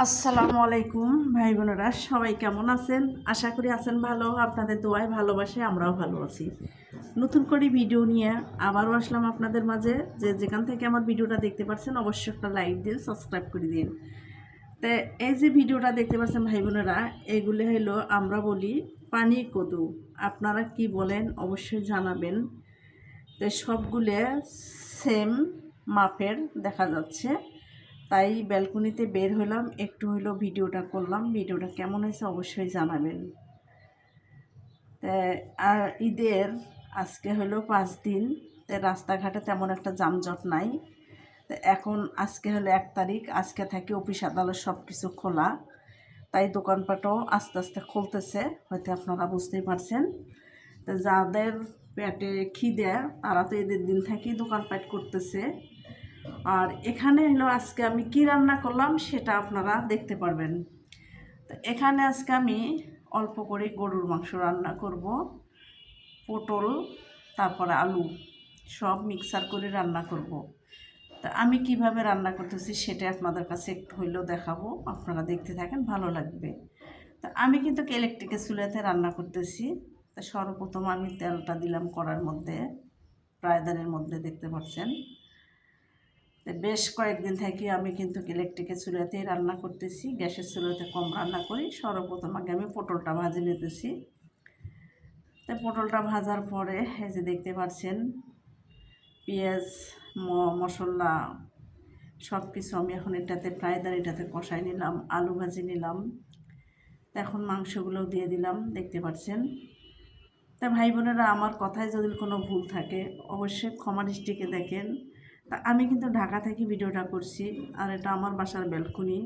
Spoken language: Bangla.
আসসালামু আলাইকুম ভাই বোনেরা, সবাই কেমন আছেন? আশা করি আছেন ভালো। আপনাদের দোয়ায় ভালোবাসে আমরাও ভালো আছি। নতুন করে ভিডিও নিয়ে আবারও আসলাম আপনাদের মাঝে। যেখান থেকে আমার ভিডিওটা দেখতে পাচ্ছেন অবশ্যই একটা লাইক দিন, সাবস্ক্রাইব করে দিন। তো এই যে ভিডিওটা দেখতে পাচ্ছেন ভাই বোনেরা, এগুলো হলো আমরা বলি পানি কদু। আপনারা কি বলেন অবশ্যই জানাবেন। তো সবগুলো সেম মাপের দেখা যাচ্ছে, তাই ব্যালকনিতে বের হলাম, একটু হইলো ভিডিওটা করলাম। ভিডিওটা কেমন হয়েছে অবশ্যই জানাবেন। আর ঈদের আজকে হলো 5 দিন, রাস্তাঘাটে তেমন একটা যানজট নাই। তো এখন আজকে হলো 1 তারিখ, আজকে থেকে অফিস আদালত সব কিছু খোলা, তাই দোকানপাটও আস্তে আস্তে খুলতেছে, হয়তো আপনারা বুঝতেই পারছেন। তো যাদের পেটে খিদে তারা তো ঈদের দিন থেকেই দোকানপাট করতেছে। আর এখানে হলো আজকে আমি কি রান্না করলাম সেটা আপনারা দেখতে পারবেন। তো এখানে আজকে আমি অল্প করে গরুর মাংস রান্না করব, পটল তারপরে আলু সব মিক্সার করে রান্না করব। তা আমি কিভাবে রান্না করতেছি সেটা আপনাদের কাছে একটু হইলেও দেখাবো, আপনারা দেখতে থাকেন, ভালো লাগবে। তা আমি কিন্তু ইলেকট্রিকের চুলাতে রান্না করতেছি। তা সর্বপ্রথম আমি তেলটা দিলাম কড়ার মধ্যে, ফ্রাইপ্যানের মধ্যে দেখতে পাচ্ছেন। বেশ কয়েকদিন থেকে আমি কিন্তু ইলেকট্রিকের চুলাতেই রান্না করতেছি, গ্যাসের চুলাতে কম রান্না করি। সর্বপ্রথম আগে আমি পটলটা ভাজে নিতেছি। তাই পটলটা ভাজার পরে এই যে দেখতে পাচ্ছেন পেঁয়াজ মশলা সব কিছু আমি এখন এটাতে এটাতে কষাই নিলাম, আলু ভাজি নিলাম। এখন মাংসগুলো দিয়ে দিলাম, দেখতে পাচ্ছেন। তা ভাই বোনেরা, আমার কথায় যদি কোনো ভুল থাকে অবশ্যই ক্ষমা দৃষ্টিতে দেখেন। তা আমি কিন্তু ঢাকা থেকে ভিডিওটা করছি, আর এটা আমার বাসার ব্যালকনি।